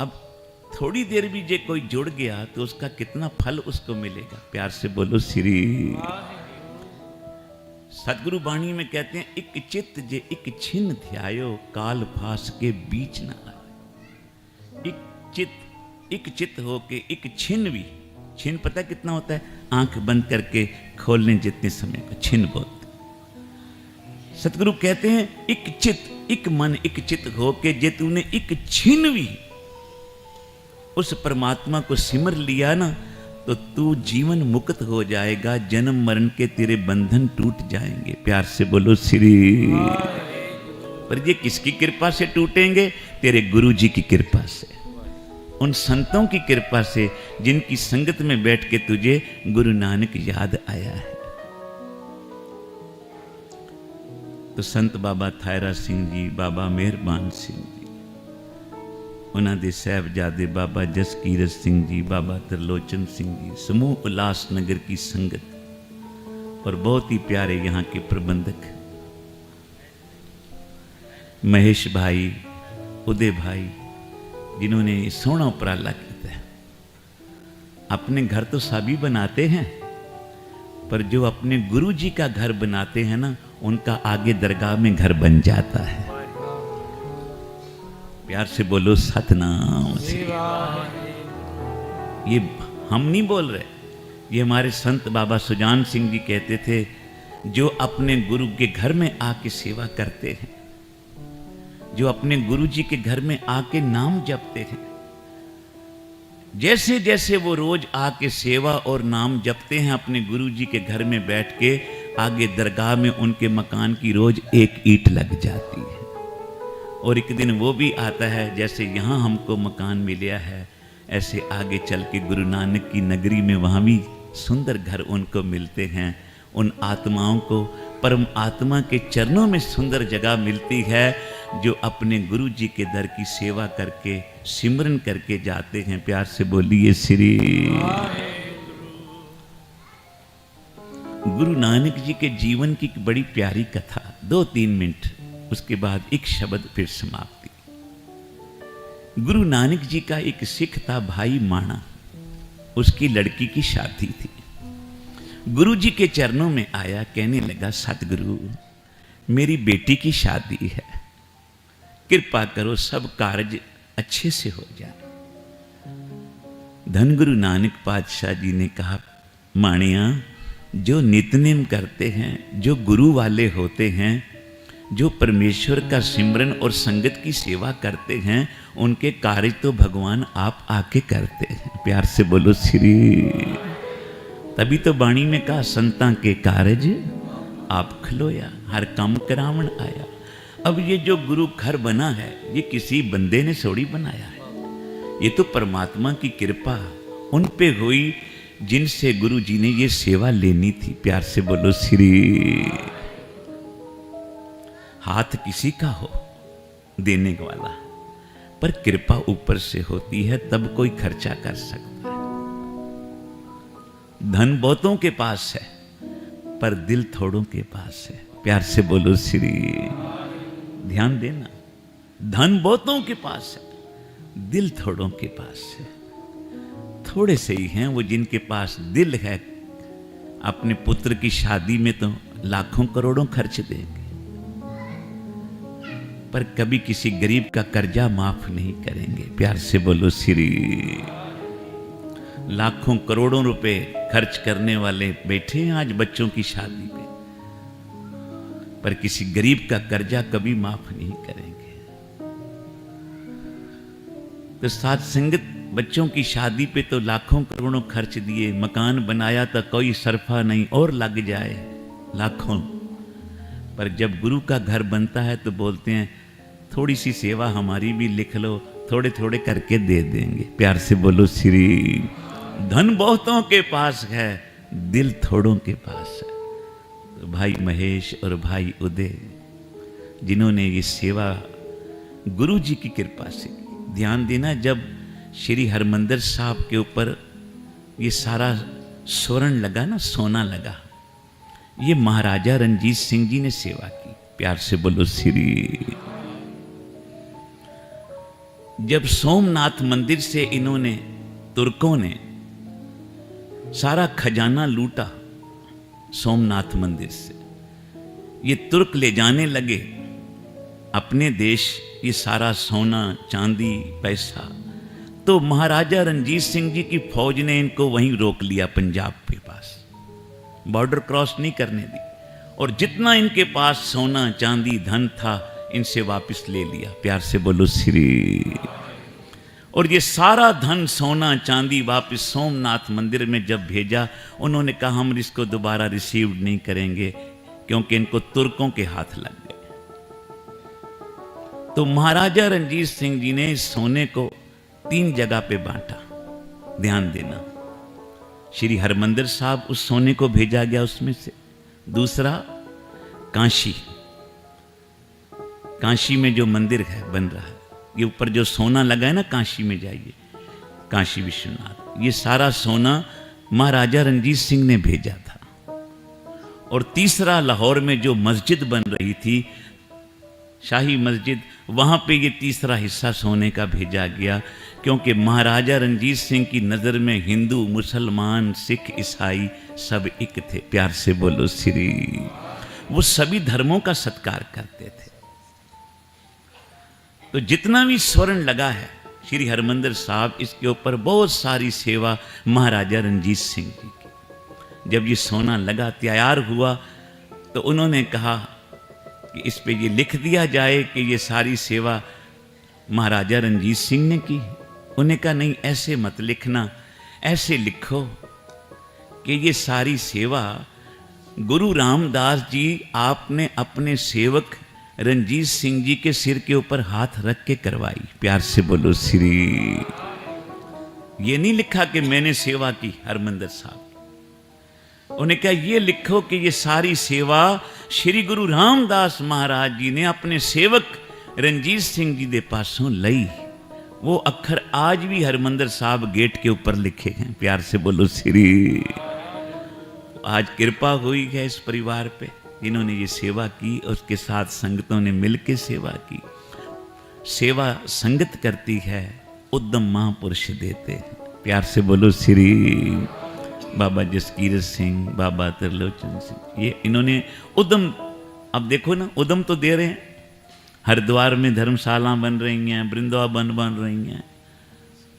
अब थोड़ी देर भी जे कोई जुड़ गया तो उसका कितना फल उसको मिलेगा। प्यार से बोलो श्री। सतगुरु वाणी में कहते हैं, एक चित्त जे एक छिन्न ध्यायो, काल फास के बीच न आए। एक चित्त हो के एक छिन्न भी, छिन्न पता कितना होता है? आंख बंद करके खोलने जितने समय को छिन्न बोलते। सतगुरु कहते हैं एक चित्त, एक मन, एक चित्त हो के जे तूने एक छिन्न भी उस परमात्मा को सिमर लिया ना, तो तू जीवन मुक्त हो जाएगा। जन्म मरण के तेरे बंधन टूट जाएंगे। प्यार से बोलो श्री। पर ये किसकी कृपा से टूटेंगे? तेरे गुरु जी की कृपा से, उन संतों की कृपा से जिनकी संगत में बैठ के तुझे गुरु नानक याद आया है। तो संत बाबा थायरा सिंह जी, बाबा मेहरबान सिंह जी, उन्हों के साहबजादे बाबा जसकीरत सिंह जी, बाबा त्रिलोचन सिंह जी, समूह उल्लासनगर की संगत और बहुत ही प्यारे यहाँ के प्रबंधक महेश भाई, उदय भाई, जिन्होंने सोना उपराला किया है। अपने घर तो सभी बनाते हैं, पर जो अपने गुरु जी का घर बनाते हैं ना, उनका आगे दरगाह में घर बन जाता है। प्यार से बोलो सतनाम। ये हम नहीं बोल रहे, ये हमारे संत बाबा सुजान सिंह जी कहते थे, जो अपने गुरु के घर में आके सेवा करते हैं, जो अपने गुरु जी के घर में आके नाम जपते हैं, जैसे जैसे वो रोज आके सेवा और नाम जपते हैं अपने गुरु जी के घर में बैठ के, आगे दरगाह में उनके मकान की रोज एक ईंट लग जाती है। और एक दिन वो भी आता है, जैसे यहाँ हमको मकान मिला है, ऐसे आगे चल के गुरु नानक की नगरी में वहाँ भी सुंदर घर उनको मिलते हैं। उन आत्माओं को परम आत्मा के चरणों में सुंदर जगह मिलती है, जो अपने गुरु जी के दर की सेवा करके सिमरन करके जाते हैं। प्यार से बोलिए श्री। गुरु नानक जी के जीवन की बड़ी प्यारी कथा, 2-3 मिनट, उसके बाद एक शब्द फिर समाप्ति। गुरु नानक जी का एक सिख था भाई माणा, उसकी लड़की की शादी थी। गुरु जी के चरणों में आया, कहने लगा, सतगुरु मेरी बेटी की शादी है, कृपा करो सब कार्य अच्छे से हो जाए। धन गुरु नानक पातशाह जी ने कहा, माणिया, जो नित्यनेम करते हैं, जो गुरु वाले होते हैं, जो परमेश्वर का सिमरन और संगत की सेवा करते हैं, उनके कार्य तो भगवान आप आके करते हैं। प्यार से बोलो श्री। तभी तो वाणी में कहा, संतां के कारज आप खलोया, हर काम करावण आया। अब ये जो गुरु घर बना है, ये किसी बंदे ने थोड़ी बनाया है, ये तो परमात्मा की कृपा उन पे हुई जिनसे गुरु जी ने ये सेवा लेनी थी। प्यार से बोलो श्री। हाथ किसी का हो देने वाला, पर कृपा ऊपर से होती है, तब कोई खर्चा कर सकता है। धन बहुतों के पास है, पर दिल थोड़ों के पास है। प्यार से बोलो श्री। ध्यान देना, धन बहुतों के पास है, दिल थोड़ों के पास है। थोड़े से ही हैं वो जिनके पास दिल है, अपने पुत्र की शादी में तो लाखों करोड़ों खर्च देंगे, पर कभी किसी गरीब का कर्जा माफ नहीं करेंगे। प्यार से बोलो श्री। लाखों करोड़ों रुपए खर्च करने वाले बैठे हैं आज बच्चों की शादी पे, पर किसी गरीब का कर्जा कभी माफ नहीं करेंगे। तो साथ संगत बच्चों की शादी पे तो लाखों करोड़ों खर्च दिए, मकान बनाया तो कोई सरफा नहीं और लग जाए लाखों, पर जब गुरु का घर बनता है तो बोलते हैं, थोड़ी सी सेवा हमारी भी लिख लो, थोड़े थोड़े करके दे देंगे। प्यार से बोलो श्री। धन बहुतों के पास है, दिल थोड़ों के पास है। तो भाई महेश और भाई उदय, जिन्होंने ये सेवा गुरु जी की कृपा से, ध्यान देना, जब श्री हरमंदिर साहब के ऊपर ये सारा स्वर्ण लगा ना, सोना लगा, ये महाराजा रणजीत सिंह जी ने सेवा की। प्यार से बोलो श्री। जब सोमनाथ मंदिर से इन्होंने, तुर्कों ने सारा खजाना लूटा सोमनाथ मंदिर से, ये तुर्क ले जाने लगे अपने देश ये सारा सोना चांदी पैसा, तो महाराजा रणजीत सिंह जी की फौज ने इनको वहीं रोक लिया पंजाब के पास, बॉर्डर क्रॉस नहीं करने दी, और जितना इनके पास सोना चांदी धन था इनसे वापस ले लिया। प्यार से बोलो श्री। और ये सारा धन सोना चांदी वापस सोमनाथ मंदिर में जब भेजा, उन्होंने कहा हम इसको दोबारा रिसीव नहीं करेंगे क्योंकि इनको तुर्कों के हाथ लग गए। तो महाराजा रणजीत सिंह जी ने इस सोने को 3 जगह पे बांटा। ध्यान देना, श्री हरमंदिर साहब उस सोने को भेजा गया उसमें से। दूसरा काशी, काशी में जो मंदिर है बन रहा है, ये ऊपर जो सोना लगा है ना, काशी में जाइए, काशी विश्वनाथ, ये सारा सोना महाराजा रणजीत सिंह ने भेजा था। और तीसरा लाहौर में जो मस्जिद बन रही थी, शाही मस्जिद, वहां पे ये तीसरा हिस्सा सोने का भेजा गया, क्योंकि महाराजा रणजीत सिंह की नज़र में हिंदू मुसलमान सिख ईसाई सब एक थे। प्यार से बोलो श्री। वो सभी धर्मों का सत्कार करते थे। तो जितना भी स्वर्ण लगा है श्री हरमंदिर साहब, इसके ऊपर बहुत सारी सेवा महाराजा रणजीत सिंह जी की। जब ये सोना लगा तैयार हुआ तो उन्होंने कहा कि इस पे ये लिख दिया जाए कि ये सारी सेवा महाराजा रणजीत सिंह ने की। उन्हें कहा नहीं, ऐसे मत लिखना, ऐसे लिखो कि ये सारी सेवा गुरु रामदास जी आपने अपने सेवक रणजीत सिंह जी के सिर के ऊपर हाथ रख के करवाई। प्यार से बोलो श्री। ये नहीं लिखा कि मैंने सेवा की हरमंदिर साहब। उन्हें कहा ये लिखो कि ये सारी सेवा श्री गुरु रामदास महाराज जी ने अपने सेवक रणजीत सिंह जी के पासों लई। वो अक्षर आज भी हरमंदिर साहब गेट के ऊपर लिखे हैं। प्यार से बोलो श्री। आज कृपा हुई है इस परिवार पे, जिन्होंने ये सेवा की, उसके साथ संगतों ने मिलकर सेवा की। सेवा संगत करती है, उद्यम महापुरुष देते हैं। प्यार से बोलो श्री। बाबा जसकीरत सिंह, बाबा त्रिलोचन सिंह, ये इन्होंने उद्यम, अब देखो ना, उद्यम तो दे रहे हैं। हरिद्वार में धर्मशाला बन रही हैं, वृंदावन बन रही हैं,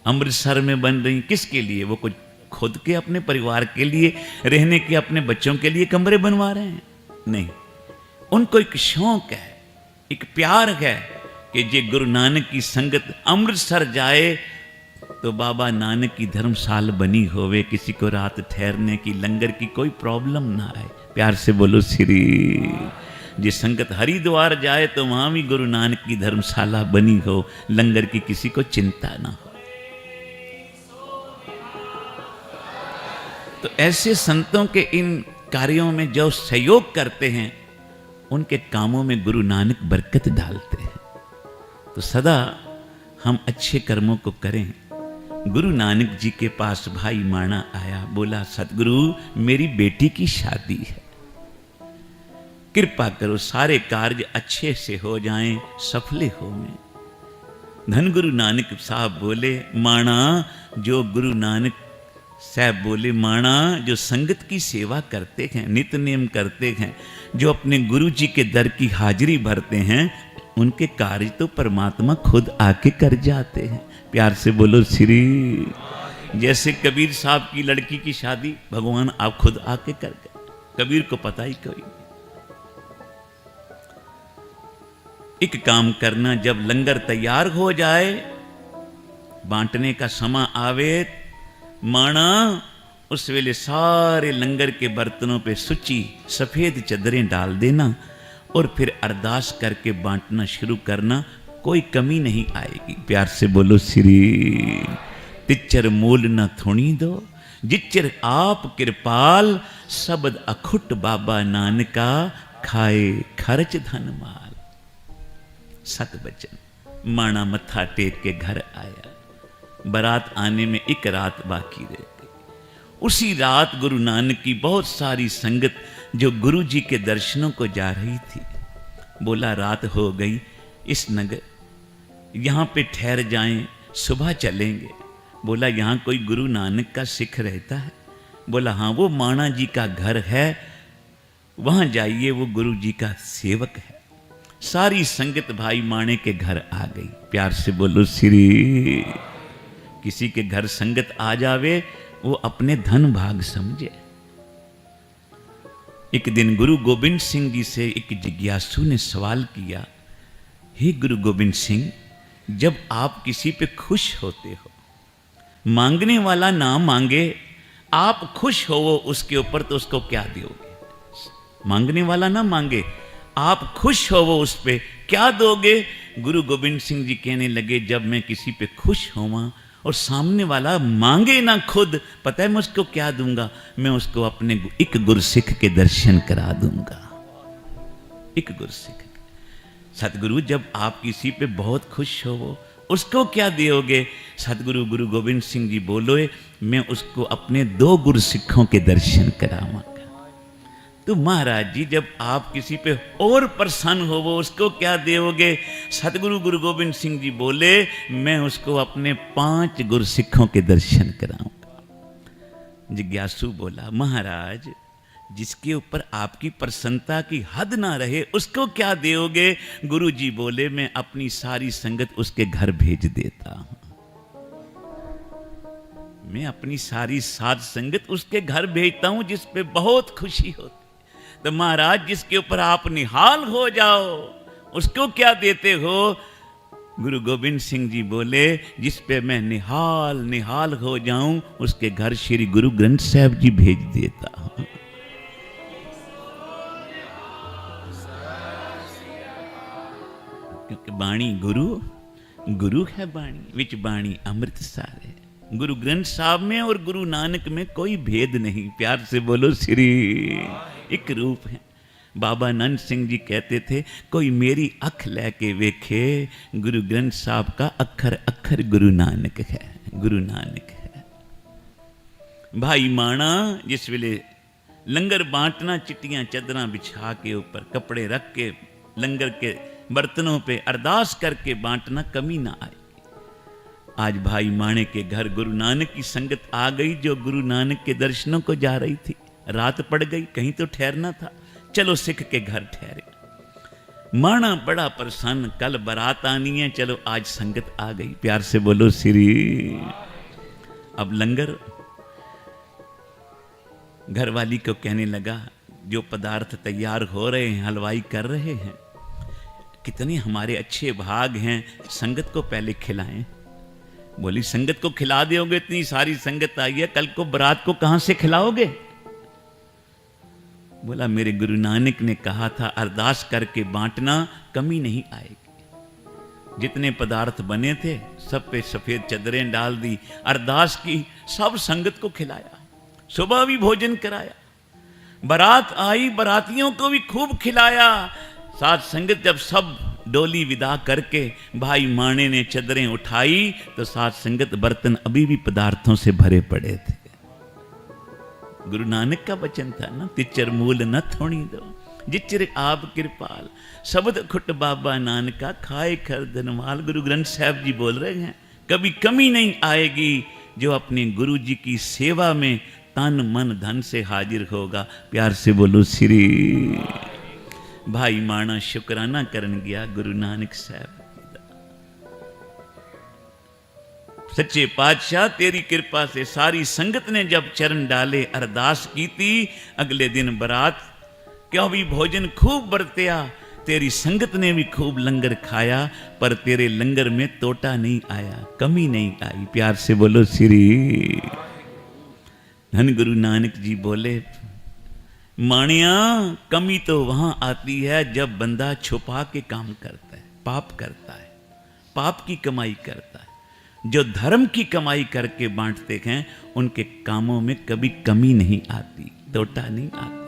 अमृतसर में बन रही हैं। किसके लिए? वो कुछ खुद के अपने परिवार के लिए, रहने के अपने बच्चों के लिए कमरे बनवा रहे हैं? नहीं, उनको एक शौक है, एक प्यार है कि जे गुरु नानक की संगत अमृतसर जाए तो बाबा नानक की धर्मशाला बनी होवे, किसी को रात ठहरने की, लंगर की कोई प्रॉब्लम ना आए। प्यार से बोलो श्री। जे संगत हरिद्वार जाए तो वहां भी गुरु नानक की धर्मशाला बनी हो, लंगर की किसी को चिंता ना हो। तो ऐसे संतों के इन कार्यों में जो सहयोग करते हैं, उनके कामों में गुरु नानक बरकत डालते हैं। तो सदा हम अच्छे कर्मों को करें। गुरु नानक जी के पास भाई माणा आया, बोला सतगुरु मेरी बेटी की शादी है, कृपा करो सारे कार्य अच्छे से हो जाएं, सफले हो में। धन गुरु नानक साहब बोले, माणा जो गुरु नानक साहब बोले, माणा जो संगत की सेवा करते हैं, नित्य नेम करते हैं, जो अपने गुरु जी के दर की हाजिरी भरते हैं, उनके कार्य तो परमात्मा खुद आके कर जाते हैं। प्यार से बोलो श्री। जैसे कबीर साहब की लड़की की शादी भगवान आप खुद आके कर गए, कबीर को पता ही कोई। एक काम करना, जब लंगर तैयार हो जाए, बांटने का समय आवे, माणा उस वेले सारे लंगर के बर्तनों पे सुची सफेद चादरें डाल देना और फिर अरदास करके बांटना शुरू करना, कोई कमी नहीं आएगी। प्यार से बोलो श्री। तिच्चर मोल न थोड़ी दो, जिच्चर आप कृपाल, शब्द अखुट बाबा नानका, खाए खर्च धन माल। सत बचन। माणा मत्था टेक के घर आया, बारात आने में एक रात बाकी रह गई। उसी रात गुरु नानक की बहुत सारी संगत जो गुरु जी के दर्शनों को जा रही थी, बोला रात हो गई, इस नगर यहाँ पे ठहर जाएं, सुबह चलेंगे। बोला यहाँ कोई गुरु नानक का सिख रहता है? बोला हाँ, वो माणा जी का घर है, वहाँ जाइए, वो गुरु जी का सेवक है। सारी संगत भाई माणे के घर आ गई। प्यार से बोलो श्री। किसी के घर संगत आ जावे वो अपने धन भाग समझे। एक दिन गुरु गोबिंद सिंह जी से एक जिज्ञासु ने सवाल किया, हे गुरु गोबिंद सिंह, जब आप किसी पे खुश होते हो, मांगने वाला ना मांगे, आप खुश हो वो उसके ऊपर, तो उसको क्या दोगे? मांगने वाला ना मांगे, आप खुश हो वो उस पे, क्या दोगे? गुरु गोबिंद सिंह जी कहने लगे, जब मैं किसी पे खुश होवां और सामने वाला मांगे ना खुद, पता है मैं उसको क्या दूंगा? मैं उसको अपने एक गुरसिख के दर्शन करा दूंगा। एक गुरसिख। सतगुरु जब आप किसी पे बहुत खुश हो वो, उसको क्या दोगे? सतगुरु गुरु गोबिंद सिंह जी बोले, मैं उसको अपने 2 गुरसिखों के दर्शन करावांगा। तो महाराज जी जब आप किसी पे और प्रसन्न हो वो, उसको क्या दोगे? सतगुरु गुरु गोबिंद सिंह जी बोले, मैं उसको अपने 5 गुरसिखों के दर्शन कराऊंगा। जिज्ञासु बोला, महाराज जिसके ऊपर आपकी प्रसन्नता की हद ना रहे, उसको क्या दोगे? गुरु जी बोले, मैं अपनी सारी संगत उसके घर भेज देता हूं। मैं अपनी सारी साध संगत उसके घर भेजता हूं जिस पे बहुत खुशी होती। तो महाराज जिसके ऊपर आप निहाल हो जाओ, उसको क्या देते हो? गुरु गोबिंद सिंह जी बोले, जिस पे मैं निहाल हो जाऊं, उसके घर श्री गुरु ग्रंथ साहब जी भेज देता हूं। क्योंकि बाणी गुरु है, बाणी विच बाणी अमृत सारे। गुरु ग्रंथ साहब में और गुरु नानक में कोई भेद नहीं। प्यार से बोलो श्री। एक रूप है। बाबा नंद सिंह जी कहते थे, कोई मेरी अख लेके वेखे, गुरु ग्रंथ साहब का अखर अखर गुरु नानक है, गुरु नानक है। भाई माणा जिस वेले लंगर बांटना, चिट्टियां चदरां बिछा के ऊपर कपड़े रख के लंगर के बर्तनों पे अरदास करके बांटना, कमी ना आए। आज भाई माणे के घर गुरु नानक की संगत आ गई, जो गुरु नानक के दर्शनों को जा रही थी। रात पड़ गई, कहीं तो ठहरना था, चलो सिख के घर ठहरे। माणा बड़ा प्रसन्न, कल बारात आनी है, चलो आज संगत आ गई। प्यार से बोलो श्री। अब लंगर घरवाली को कहने लगा, जो पदार्थ तैयार हो रहे हैं, हलवाई कर रहे हैं, कितने हमारे अच्छे भाग हैं, संगत को पहले खिलाएं। बोली, संगत को खिला दोगे? इतनी सारी संगत आई है, कल को बारात को कहां से खिलाओगे? बोला, मेरे गुरु नानक ने कहा था अरदास करके बांटना, कमी नहीं आएगी। जितने पदार्थ बने थे सब पे सफेद चदरें डाल दी, अरदास की, सब संगत को खिलाया, सुबह भी भोजन कराया। बारात आई, बारातियों को भी खूब खिलाया। साथ संगत जब सब डोली विदा करके भाई माणे ने चदरें उठाई, तो साथ संगत बर्तन अभी भी पदार्थों से भरे पड़े थे। गुरु नानक का वचन था ना, तिचर मूल न थोड़ी दो, जिचर आप कृपाल, शब्द खुट बाबा नानका, खाए खर धनवाल। गुरु ग्रंथ साहब जी बोल रहे हैं, कभी कमी नहीं आएगी जो अपने गुरु जी की सेवा में तन मन धन से हाजिर होगा। प्यार से बोलो श्री। भाई माणा शुक्राना करन गया गुरु नानक साहब। सच्चे पातशाह तेरी कृपा से सारी संगत ने जब चरण डाले, अरदास की थी, अगले दिन बारात क्यों भी भोजन खूब बरतिया, तेरी संगत ने भी खूब लंगर खाया, पर तेरे लंगर में तोटा नहीं आया, कमी नहीं आई। प्यार से बोलो श्री। धन गुरु नानक जी बोले, माणिया कमी तो वहां आती है जब बंदा छुपा के काम करता है, पाप करता है, पाप की कमाई करता है। जो धर्म की कमाई करके बांटते हैं, उनके कामों में कभी कमी नहीं आती, तोटा नहीं आता।